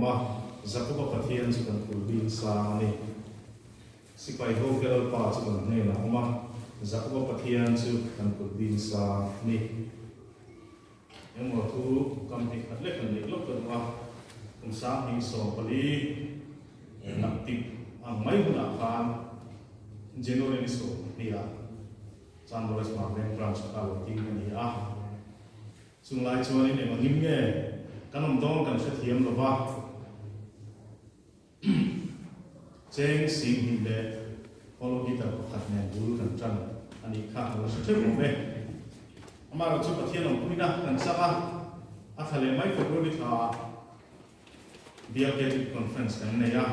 oma zakuba pathian chukan kulbin sa ni sipai ho keral pa chukan ne na oma zakuba pathian chu kan kulbin sa ni emo thu kam ti khat le kan le lok kan wa kum sa hi so pali nak ti ang mai huna khan general so dia chan boras ma ben branch ka lo ti ni a sung lai chuan ni ma ngim nge kanam dong kan sa thiam lo ba cheng sim hi le follow kita khat ne bul kan chan ani kha lo sa the mo be amara chu pathian ong puina kan saka athale mai February tha BLK conference kan ne ya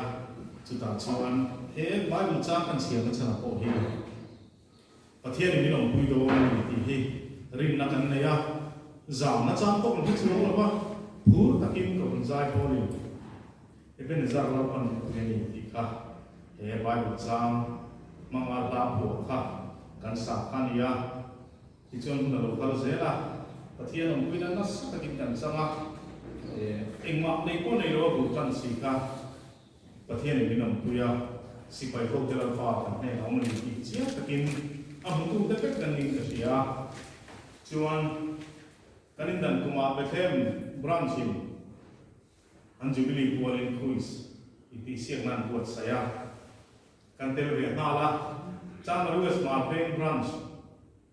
chuta chuan he Bible cha kan siam kan chana ko hi pathian ni long pui do ni ti hi rin na kan ne ya zam na cham ko ni chu lo ba phur takin ko zai ko ni even zar lo pan ni ti kha he Bible cham mama la po kha kan sa khan ya ti chon na lo kal zela pathian ong pui na nas takin kan sama engma nei ko nei ro bu kan si ka pathian ni nam puya sipai ko de la pa kan ne ong ni ti chia takin a hu tu te kan ning ka sia chuan kanin dan kuma bethem branching an jubilee kualin quiz iti siang nan buat saya kan tel re hala Chamari West Marvin branch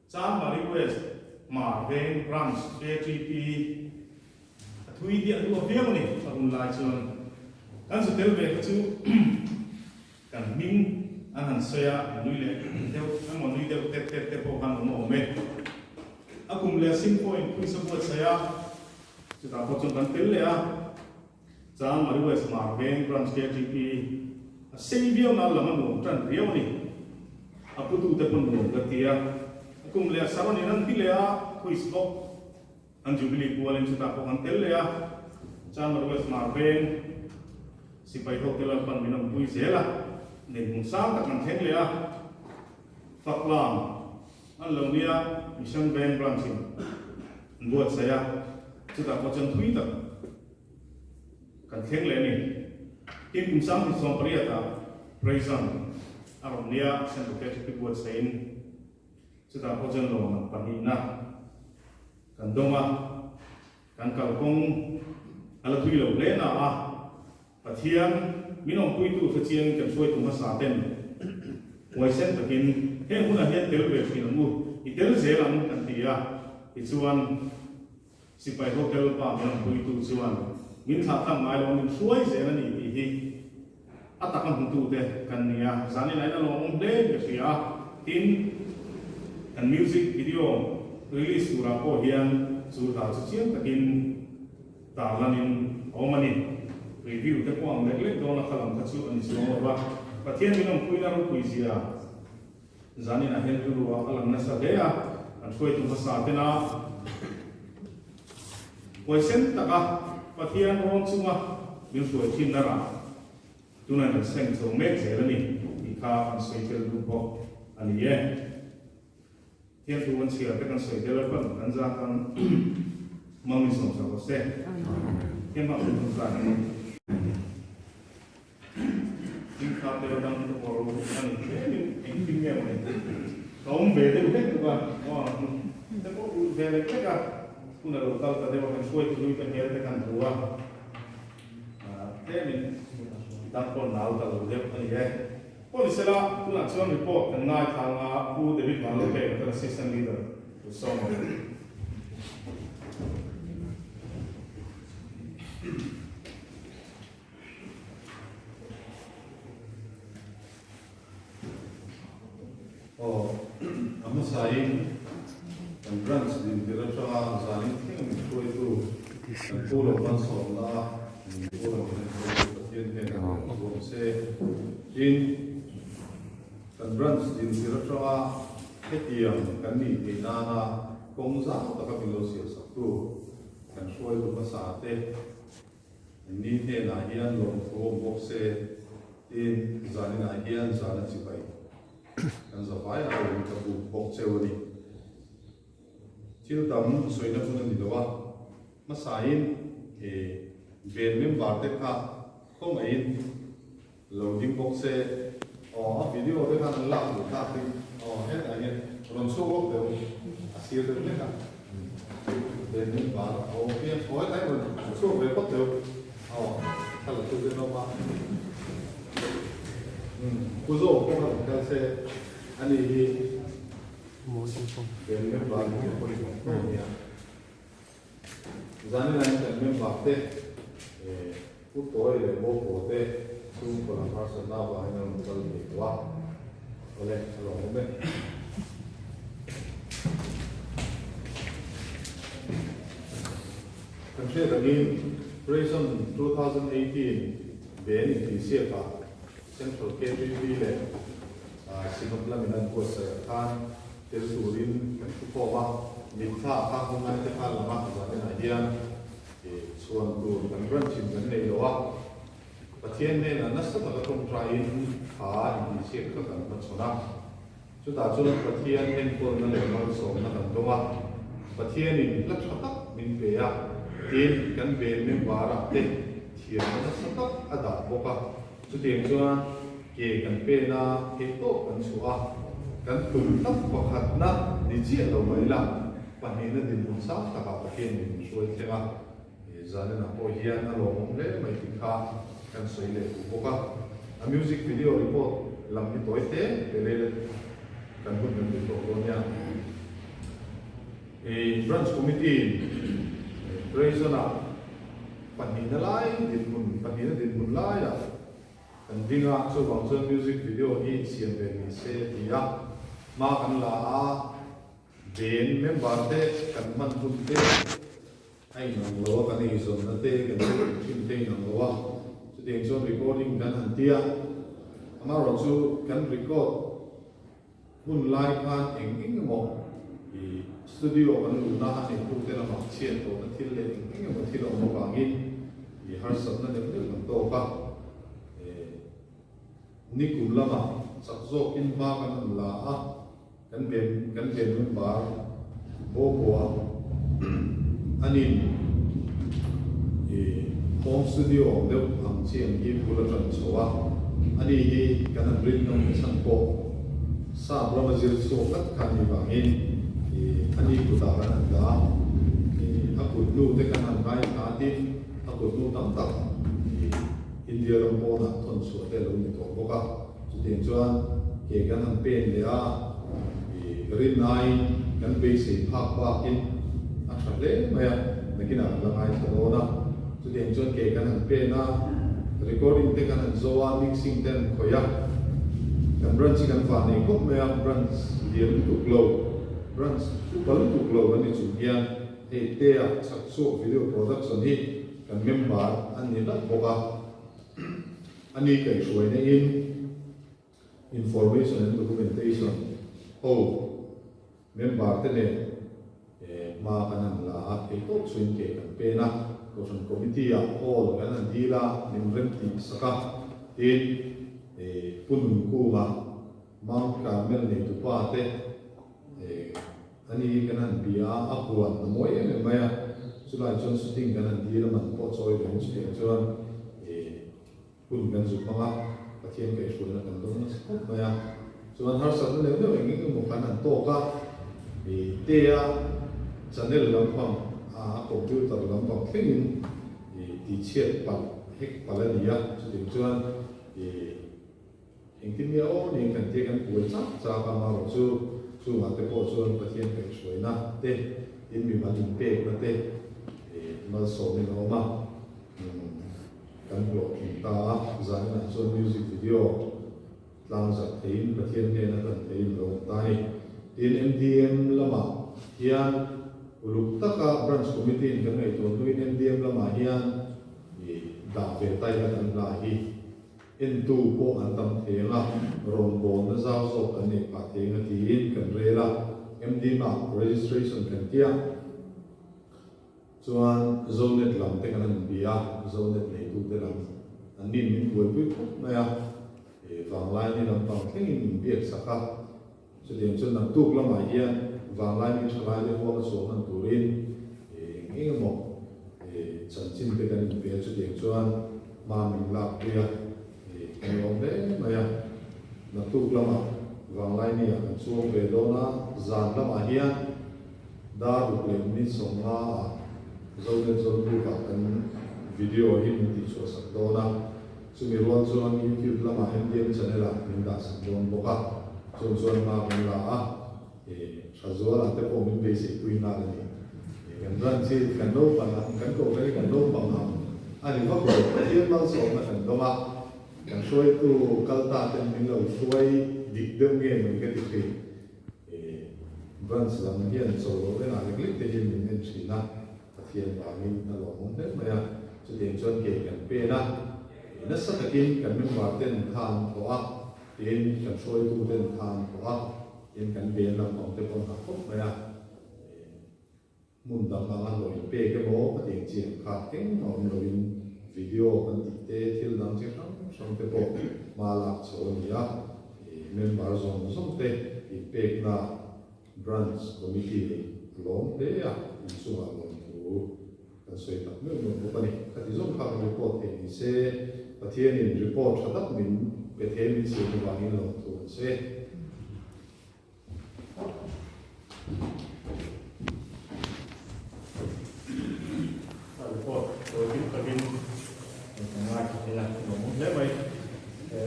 Chamari West Marvin branch KTP thui dia du aviam ni sabun lai chuan kan su tel ve chu kan ming an han soya nui le deu an mon nui deu te po kan mo me akum le sim point quiz buat saya chu ta po chun kan tel le a Chamari West Marvin branch KTP Savio na laman mo tran riau ni aputu te pun mo gatia akum le saroni nan tilea quiz box an jubilee kualin chuta ko kan tel le a Chamari West Marvin sipai ho kelan pan minam pui zela ne mung sang tak kan theng le a faklam an lo nia mission ben branching buat saya chuta ko chen thui tak kan theng le ni tin kum sang ti som priata praison arom nia sen ko ke buat sein chuta ko chen lo man pani na kan donga kan kalkong ala thui lo le na a pathian minong pui tu sa chiang kan soi tu ma sa ten wai sen takin he huna hian tel ve fin mu I tel zelam kan tia I chuan sipai hotel pa minong pui tu chuan min tha tham mai lo min suai zela ni ti hi atakan tu te kan nia zani lai na lo ong de ke sia tin kan music video release tura ko hian chu ta chu chiang takin ta lanin omani review te ko ang legle do na khalam ka chu ani so ba pathian minong pui na ro pui sia zani na hen ru wa alam na sa dea an foi tu sa te na poisen taka pathian ron chunga min foi thin na ra tunan kan seng so me che ni I kha an sei tel du ko ani ye thiên tu văn chia các con sợi tê lợn ăn ra con mong mình sống sao có xe thiên bảo mình không phải nhưng khá tê lợn ăn có rồi ăn thế mình kinh nghiệm này không về thế hết được bạn thế có về lại hết à cũng là đầu tàu tại đây mà mình xuôi từ lui cái nhớ cái căn thua thế mình đặt con nào tàu đẹp như vậy Police la tu na chuan report kan ngai thanga pu David Malope kan assistant leader to song amma sain kan branch din dira cha zanin thing koi tu kan polo ban so la polo kan yen kan se in kan branch din dira cha hetiam kan ni te na na kong za ta ka bilo sia sa tu kan soi lu pa sa te ni te na hian long ko box se in zanin na hian zana chi pai kan za vai a ro ka bu box se wani thil tam soi na pun ni do wa ma sa in e bên mình vào tết khác không ấy loading box sẽ video tết khác làm được khác thì hết là hiện còn số gốc đều xia được hết cả bên mình vào ok hỏi thấy mình số về bắt đều hay là tôi nó mà cú dỗ cũng là cái xe anh đi bên mình vào Zani na yung men bakte, putoy le mo pote, sung ko lang person na ba ay nang mutal dito Ole, along mo ben. Country again, Prison 2018, Ben in PC ka, Central KTV le, sinupla minan ko sa kan, Telusurin, Kupoma, Mitha ka kung ano ka lama sa atin ayan suan tu kan branching kan nei loa patien ne na nasa ta kong train ha ni siek ka kan matsona chu ta chu patien nen ko na le mal so na kan donga patien ni la thata min pe ya tin kan be me bara te thiam na sa ta ada boka chu tiang chuan ke kan pe na ke to kan chua kan tum tak pakhat na ni chi lo mai la Panina din pun sa takapakyan din suway tira. Zane na po hiyan na lomong le, may tika kan soyle kukuka. A music video report lang ito ite, pelele kan pun kan dito ko niya. Branch committee, preso na panina lai, panina din pun lai. Kan dinga so bang so music video hi siyan ni se tiya. Ma kan la Ben member te kan man pun te ai nang lo kan ni zon na te kan tin te nang lo chu ding zon recording kan han tia ama ro chu kan record hun live kan eng mo i studio kan lu na han ku te na ma chien to na thil le eng mo thil mo ba ngi i har sam na dem dem to ka ni kum lama sak zo in ba kan la a kan ben mun bar bo anin home studio le ang chiang hi pula tran chowa ani hi kan bring nom sang ko sa bramazil so kat kan ni bangin ani puta kan da akut nu te kan bai ka tin akut nu tam tak India ram po na thon so te lo ni to boka chu tin chuan ke kan pen le a rin nai kan be se phak ba in a thale maya nakina la ngai thona chu den chon ke kan pe na recording te kan zoa mixing ten khoya kan branch kan fa nei ko maya branch diam to glow branch tu bal to glow ani chu hian he te a chak so video production hi kan member ani la boka ani kai shoi ne in information and documentation member te ne ma kanan la ke to swing ke kan pe na ko son committee a all kan dila nim rem ti saka tin pun ku ma Mount Carmel ne tu pa te ani kanan bia a huan na moi me maya sulai chon shooting kanan dila man po choi ben chi chuan pun kan zu pa pathian ke shun na kan dong na skop maya chuan har sa le ne ngi mo kanan to ka tea channel lampang computer lampang thingin ti chet pa hek palania chu tin chuan engtimia o ni kan te kan puan cha ka ma ro chu ma te po chuan pathian kai soina te in mi ma din pe na te mal so ni no ma kan lo ta zan na chuan music video lang za thein pathian te na kan thein lo ta ni in MDM lama hian uluk taka branch committee kan ngai to in MDM lama hian da ve tai kan la hi in tu po an tam thenga ron bon na zau zo kan ne pa thenga ti in kan rela MD ma registration kan tia chuan zonet lam te kan bia zonet nei tu te lam an nin min buai pui khop na ya wang lai ni lam pang thengin biak saka so den chon nam tuk lama hian wang lai ni thalai le ho so man turin engemo chân chín cái gần về cho điện chuan mà mình làm kia cái ông đấy mà ya nó tu lắm à vàng lai này anh xuống về đó na giàn lắm à hiền đã được lên mình sống na dấu lên dấu du cả cái video hình thì cho sắc đó na chúng mình luôn cho anh YouTube lắm à hình điện channel là mình đã sẵn luôn bốc à cho mà mình là à sao rồi là cái mình basic quy na nàyกันรันที่กันโลปังกันโกไปกันโลปังอันนี้ก็เป็นที่เราสอนกันตัวมากันช่วยตัวกัลตาเป็นมิเราช่วยดิบเดิมเงี้ยมันก็ติดที่รันสลัมเฮียนโซ่เป็นอะไรเล็กๆแต่ยังมีเงินสีนะเทียนว่ามีตลอดมันเด็กไหมอ่ะจะเดินชนเกี่ยกันเป้นะนั่นสักกินกันไม่ว่าเต้นทานเพราะว่าเต้นกันช่วยตัวเต้นทานเพราะว่าเต้นกันเบียนลำของเต้นคนหักพบไหมอ่ะมุนดังงานลอยเป้ก็บอกว่าเด็กเจียงขาดเก่งเอาลอยวิดีโอกันติดเตะที่ดังเช่นนั้นส่งเตะบอกมาหลักโซนนี้เมมเบอร์ส่งส่งเตะอีเป้กน่ะบรันช์คอมมิตี้ล้มเตะอินสุมาลงถูกันสวยตัดเมื่อมันบุกไปนี่ขัดที่ส่งข่าวรีพอร์ตเองเซ่ประเทศนี้รีพอร์ตชัดตัดมินประเทศนี้เสียงวางนี้ลงถูเซ่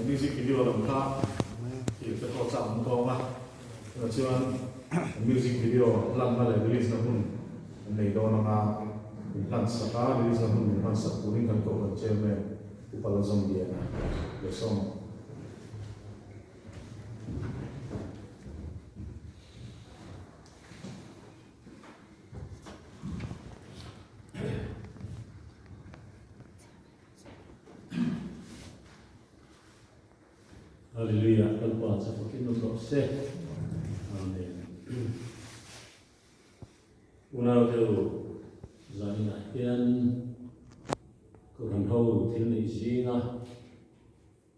music video làm khác thì phải có sẵn có mà cho music video làm ra lại release nó cũng này đó là làm sao release nó cũng làm sao cũng cần có cái chế mà cũng phải là dùng điện để xong Hallelujah, kalpa sa Panginoon se. Amen. Una tu zani na hian ko han ho thil nei zinga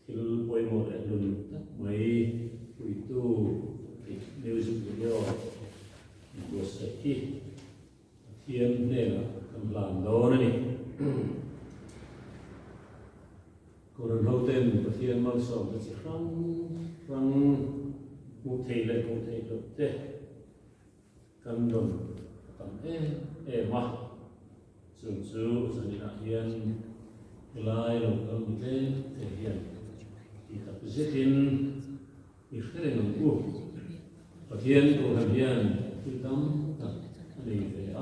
thil poi mo le lun tak mai pui tu music video ko se ki hian ne la kan plan do na ni cô đơn hậu tên của thiên mang sầu cái gì răng một thầy được thế căn đồn tầm mà sử dụng sản phẩm hiện lại rồi còn bị thể hiện thì tập rất tin ít cái này nó cũ và thiên của thằng hiện thì tâm tập này về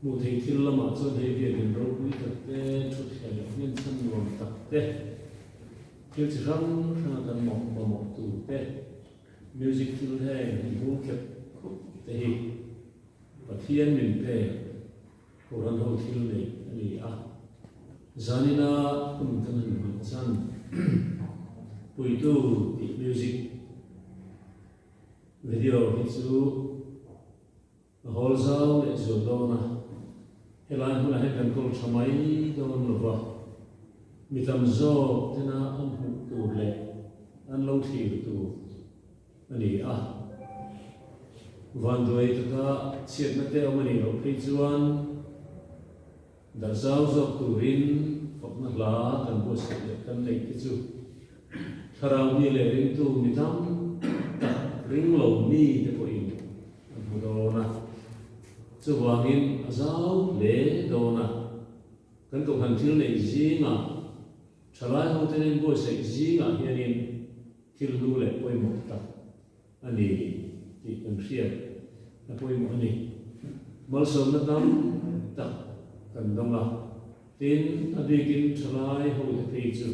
một thầy thiên là mà cho thầy việt đến đâu cũng tập thế chút cái nhân sinh luôn tập thế kiểu chỉ rằng cần một tủ thế music thiên thế mình muốn kẹp thế và thiên mình thế của hắn hậu thiên này zanina cũng cần mình san buổi tu thì music video thì chú hol zau le zo dona helan hula he kan kol chamai don lova mitam zo tena an hu tu le an lo thi tu ani van doi ta chiat na te amani lo phei chuan dar zau zo tu rin fok na la kan bo se kan nei ti chu tharau ni le rin tu mitam ta ring lo ni te po in an do na chu wangin azau le do na kan ko han thil nei zinga thalai ho tenen bo se zinga hianin thil lu le poi mo ta ani ti kan hriat na poi mo ani mal som na tam ta kan dong la tin adikin thalai ho te phei chu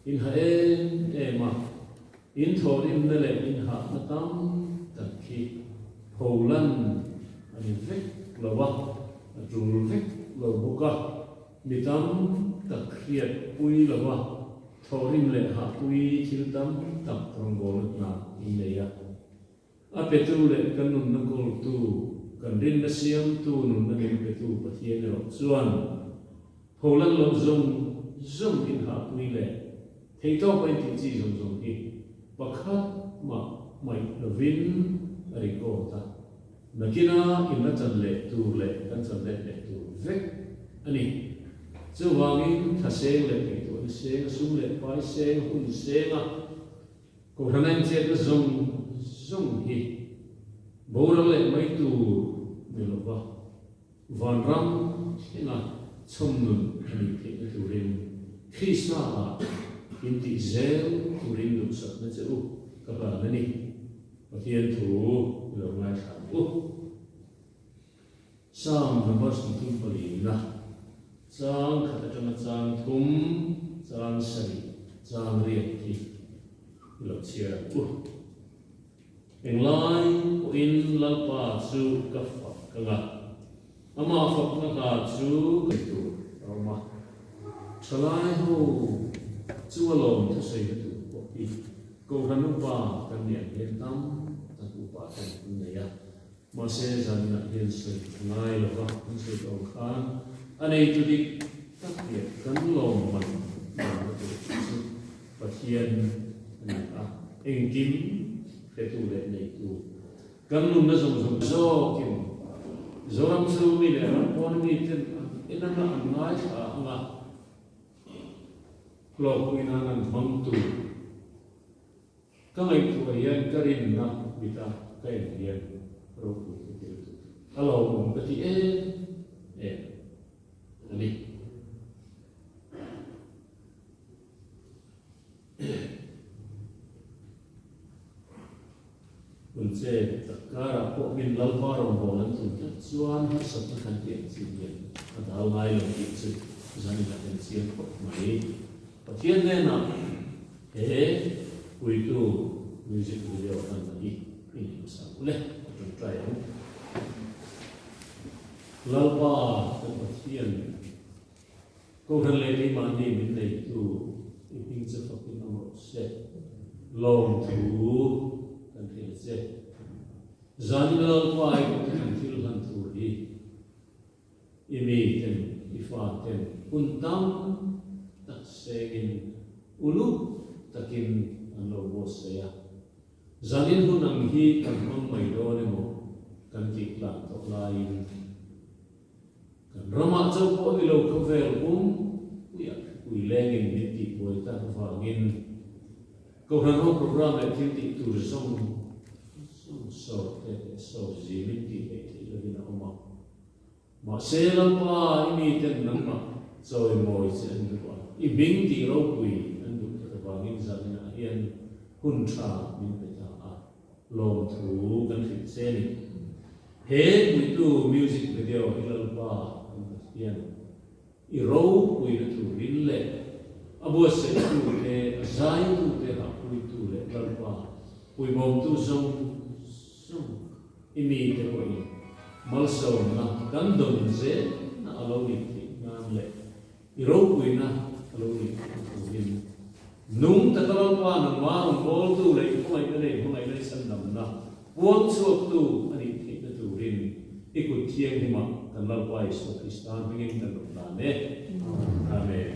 in ha ma in thorin na le in ha na tam ta khi holan ani vek lawa rul vek lo boka mitam ta khriat pui lawa thorin le ha pui thil tam tak rongol na in leya a petu le kanun na gol tu kan rin na siam tu nun na rin petu pathian ro chuan holan lo zong in ha pui le thei to pai ti chi zong hi pakhat ma mai lovin ari ko ta nakina in na chan le tu le kan chan le tu vek ani chu wangin tha seng le ni tu seng sum le pai seng hun senga ko hanan che de zong hi boral le mai tu ni lo ba van ram ina chom nun ani te tu rin khisa in ti zel tu rin lu sa na chu ka ba na ni pathian thu lo ngai sa u sam number something palina chang khata tama chang thum chang sari chang riat ti lo chia u eng lai o in lalpa chu ka fa ka nga ama fa na ka chu ka tu ma chalai ho chu alom ta sei tu ko i ko ranu pa kan ne len tam ta ku pa kan ne ya ma se zan na hian sei ngai lo ka an sei to khan anei tu dik ta ye kan lom man pathian ani a eng kim te tu le nei tu kan nun na zong zo kim zoram su mi le ran pon mi ten ina na ngai a anga klok ina nan bang tu kamai tu yan karin na bita kai yan ro ku ti tu alo mun pati ani Unse takara po min lalparong bolan tu chuan har sat na kan tiang sian adal ngai lo ti chu zani na ten sian po mai pathian ne na ui tu music video kan ni ini sa ule tu try lalpa tu pathian ko kan le ni man ni min nei tu iping cha fakin amo se long tu kan thil se zanilal pai ko kan thil han thu hi imi ten ifa ten untam tak segin ulu takin anlo bose ya zanin hunang hi kan mang mai do ne mo kan ti kla to lai kan rama chau ko ni lo ko vel ya ui lengin ni ti boi ta wangin ko han ho program le ti tu song so zimin ti ti lo dina oma ma se la pa imi ten nang ma so e moi se an du I bing ti ro kui an du ta wangin zan na hian hun tha min pe ta a lom thu kan thi se ni he wi tu music video ilal pa hian I ro kui na tu rin le abo se tu te zai tu te ha kui tu le lal pa kui mom tu song imi te koi mal so na kan dom ze na alo ni ti ngam le I ro kui na alo ni tin nung ta ka pa na ma bol tu le ko mai le san dam na buang chuak tu ani ti na tu rin ikut thiang ni ma kan lal pa isu kristan bingin kan na ne amen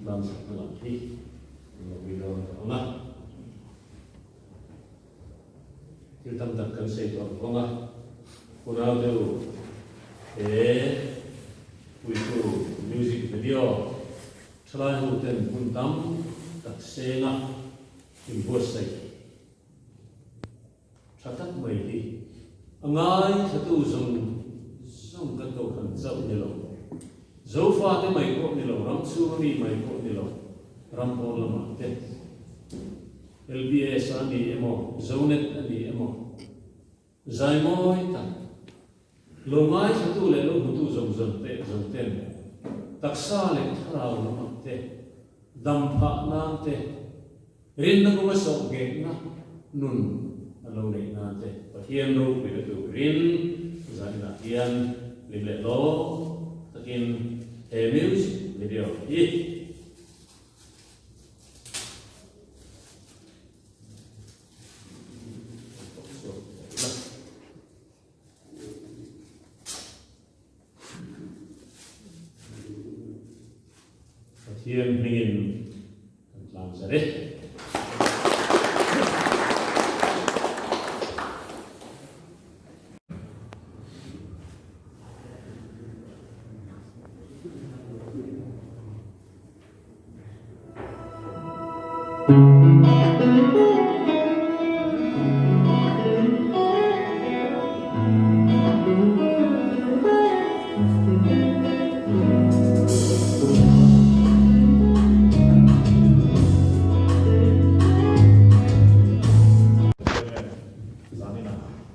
lam sa lam hi we don't know til tam tak kan sei to konga kunal deu we do music video try hu ten kun tam tak senga in bosai chatak mai hi angai thatu zong kan to kan zau ni lo zo fa te mai ko ni lo ram chu mi mai ko ni lo ram pon lama te LBS ani emo zonet ani emo zaimoi ta lo mai thatu le lo hutu zong zong ten taksa le tharau lama te dam pha na te rin na ko so ge na nun alo nei na te pathian ro pe tu rin zan na hian le lo takin music video hi pathian mingin kan lang sa de Zanina,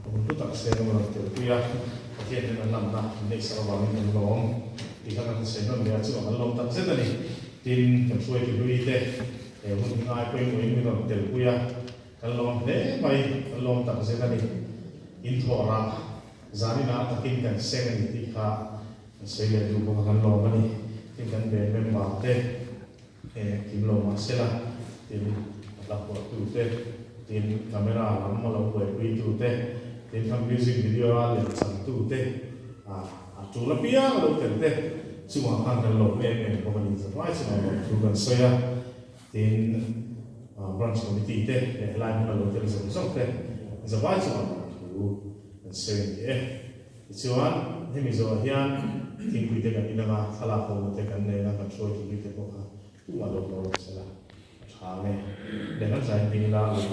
untuk tak saya mengerti itu ya, dia dengan nama next awal ini long, di kana saya nak dia cuma long tak saya tadi, tin kan suai tu dulu itu, untuk ngai pun ini nak terus ya, kalau baik long tak saya tadi, intro orang, Zanina tak kan saya ni tika, saya juga kan long ni, kan memang kimlo masalah, tin lapor tu tin kamera lama lo buat itu tin kam music video ada satu tu lebih ya lo cuma kan lo pokoknya sesuai sama juga saya tin branch committee lain lo terus sesuai sama tu saya cuma ini soalnya tin kita kan ini kan salah pun kita kan kan soal kita pokoknya walau salah dengan saya tinggal di